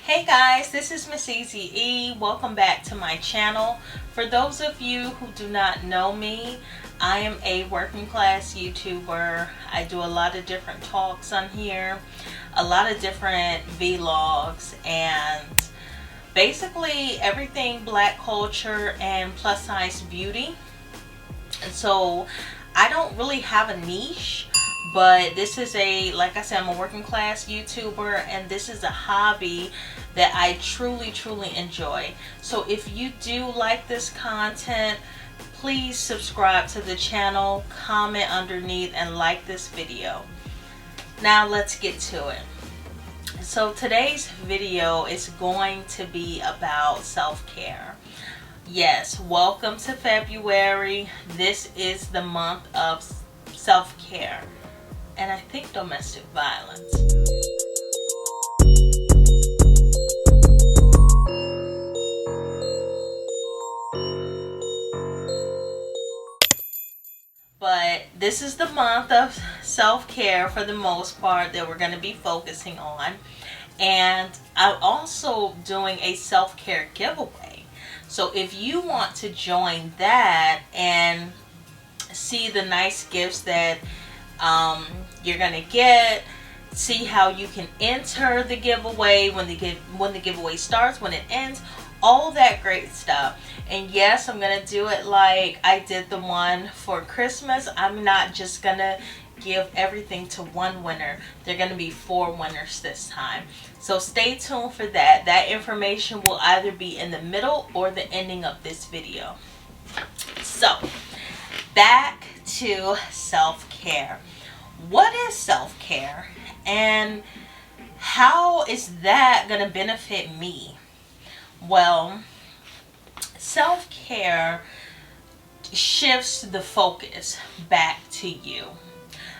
Hey guys, this is MsEazyE. Welcome back to my channel. For those of you who do not know me, I am a working class YouTuber. I do a lot of different talks on here, a lot of different vlogs, and basically everything black culture and plus size beauty. And so I don't really have a niche, but this is like I said, I'm a working class YouTuber, and this is a hobby that I truly enjoy. So if you do like this content, please subscribe to the channel, comment underneath, and like this video. Now let's get to it. So today's video is going to be about self-care. Yes, welcome to February. This is the month of self-care, and I think domestic violence. But this is the month of self-care for the most part that we're going to be focusing on. And I'm also doing a self-care giveaway. So if you want to join that and see the nice gifts that you're going to get, see how you can enter the giveaway, when the giveaway starts, when it ends, all that great stuff. And yes, I'm gonna do it like I did the one for Christmas. I'm not just gonna give everything to one winner. They're gonna be 4 winners this time, so stay tuned for that. That information will either be in the middle or the ending of this video. So back to self-care. What is self-care, and how is that gonna benefit me? Well, self-care shifts the focus back to you.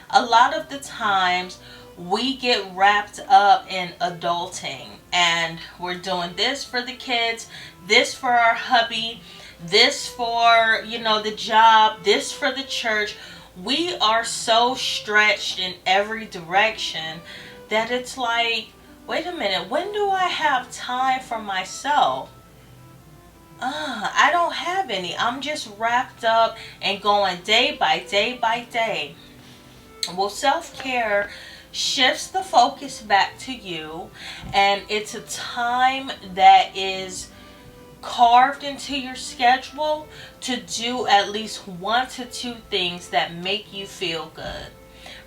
A lot of the times we get wrapped up in adulting, and we're doing this for the kids, this for our hubby, this for, the job, this for the church. We are so stretched in every direction that it's like, wait a minute, when do I have time for myself? I don't have any. I'm just wrapped up and going day by day by day. Well, self-care shifts the focus back to you, and it's a time that is carved into your schedule to do at least 1 to 2 things that make you feel good.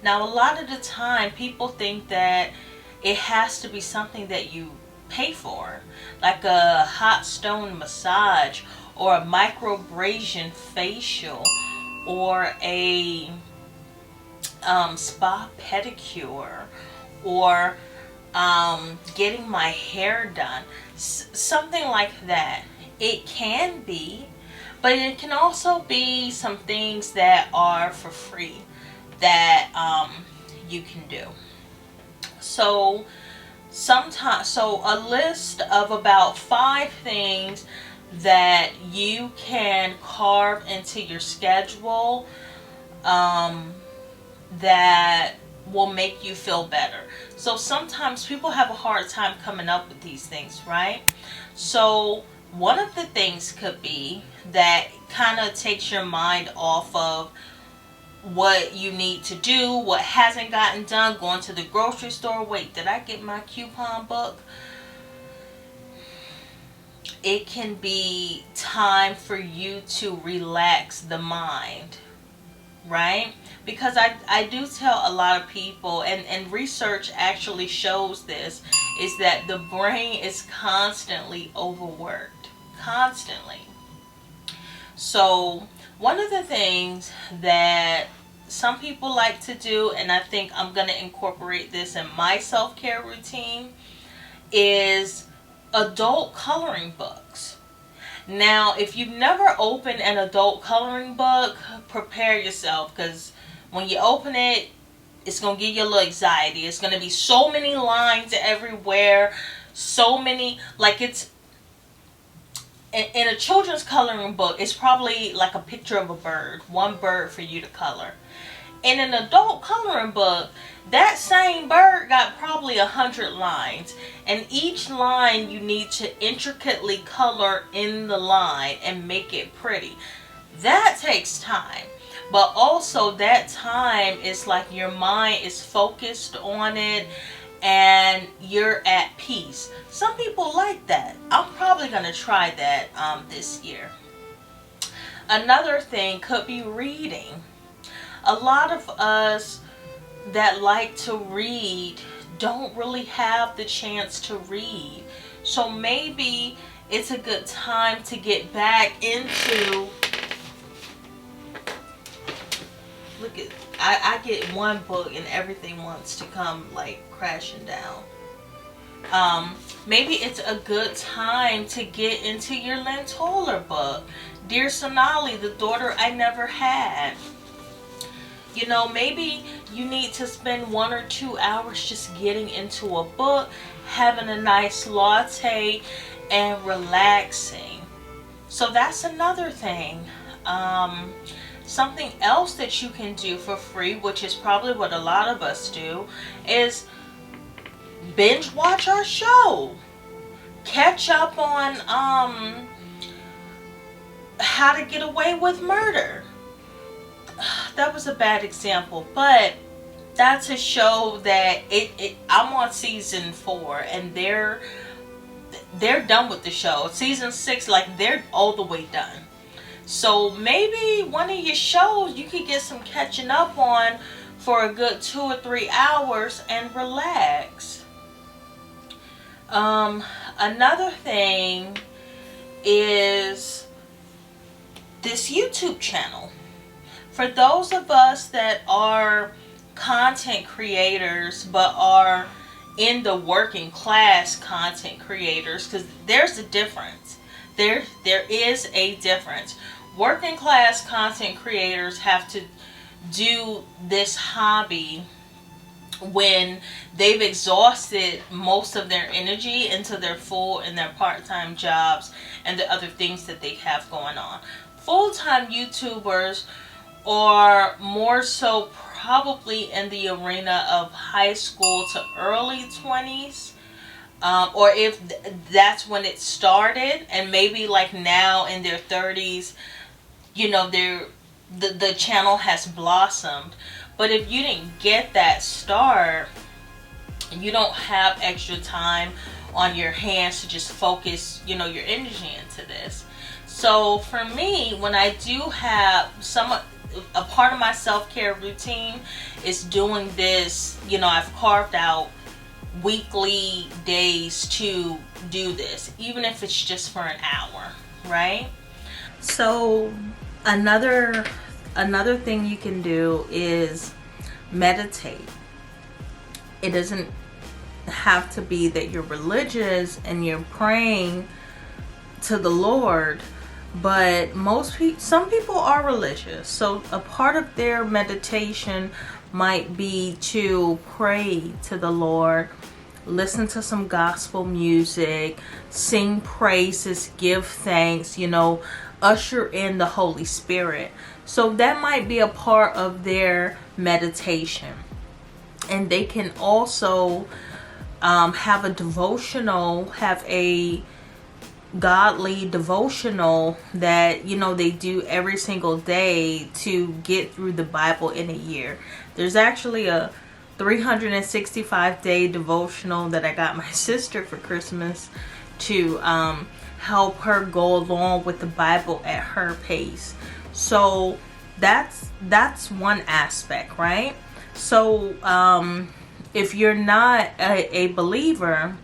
Now, a lot of the time people think that it has to be something that you pay for, like a hot stone massage or a microabrasion facial or a spa pedicure or getting my hair done, something like that. It can be, but it can also be some things that are for free that you can do. So a list of about 5 things that you can carve into your schedule that will make you feel better. So sometimes people have a hard time coming up with these things, right? So one of the things could be that kind of takes your mind off of what you need to do, what hasn't gotten done, going to the grocery store. Wait, did I get my coupon book? It can be time for you to relax the mind, right? Because I do tell a lot of people, and research actually shows this, is that the brain is constantly overworked, constantly. So one of the things that some people like to do, and I think I'm going to incorporate this in my self-care routine, is adult coloring books. Now, if you've never opened an adult coloring book, prepare yourself, because when you open it, it's going to give you a little anxiety. It's going to be so many lines everywhere, so many, like it's, in a children's coloring book, it's probably like a picture of a bird, one bird for you to color. In an adult coloring book, that same bird got probably 100 lines, and each line you need to intricately color in the line and make it pretty. That takes time, but also that time is like your mind is focused on it and you're at peace. Some people like that. I'm probably gonna try that this year. Another thing could be reading. A lot of us that like to read don't really have the chance to read. So maybe it's a good time to get back into, look at, I get one book and everything wants to come like crashing down. Maybe it's a good time to get into your Lynn Toller book, Dear Sonali, the Daughter I Never Had. You know, maybe you need to spend 1 or 2 hours just getting into a book, having a nice latte, and relaxing. So that's another thing. Something else that you can do for free, which is probably what a lot of us do, is binge watch our show. Catch up on How to Get Away with Murder. That was a bad example, but that's a show that I'm on season 4 and they're done with the show. Season 6, like, they're all the way done. So maybe one of your shows you could get some catching up on for a good 2 or 3 hours and relax. Another thing is this YouTube channel. For those of us that are content creators but are in the working class content creators, because there's a difference. There is a difference. Working class content creators have to do this hobby when they've exhausted most of their energy into their full and their part-time jobs and the other things that they have going on. Full-time YouTubers are more so probably in the arena of high school to early 20s. Or if that's when it started, and maybe like now in their 30s, you know, the channel has blossomed. But if you didn't get that start, you don't have extra time on your hands to just focus, you know, your energy into this. So for me, when I do have a part of my self-care routine is doing this, you know, I've carved out weekly days to do this, even if it's just for an hour, right? So another thing you can do is meditate. It doesn't have to be that you're religious and you're praying to the Lord, but some people are religious, so a part of their meditation might be to pray to the Lord, listen to some gospel music, sing praises, give thanks, you know, usher in the Holy Spirit. So that might be a part of their meditation. And they can also have a devotional, have a godly devotional that, you know, they do every single day to get through the Bible in a year. There's actually a 365-day devotional that I got my sister for Christmas to help her go along with the Bible at her pace. So that's one aspect, right? So if you're not a believer,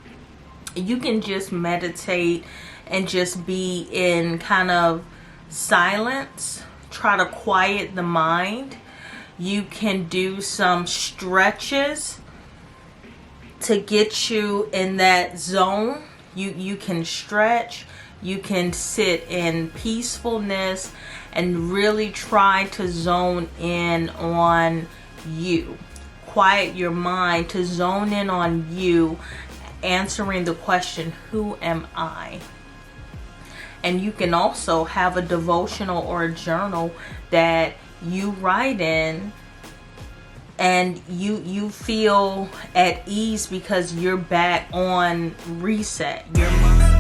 you can just meditate and just be in kind of silence, try to quiet the mind. You can do some stretches to get you in that zone. You can stretch, you can sit in peacefulness and really try to zone in on you. Quiet your mind to zone in on you, answering the question, who am I? And you can also have a devotional or a journal that you write in and you feel at ease because you're back on reset. Your mind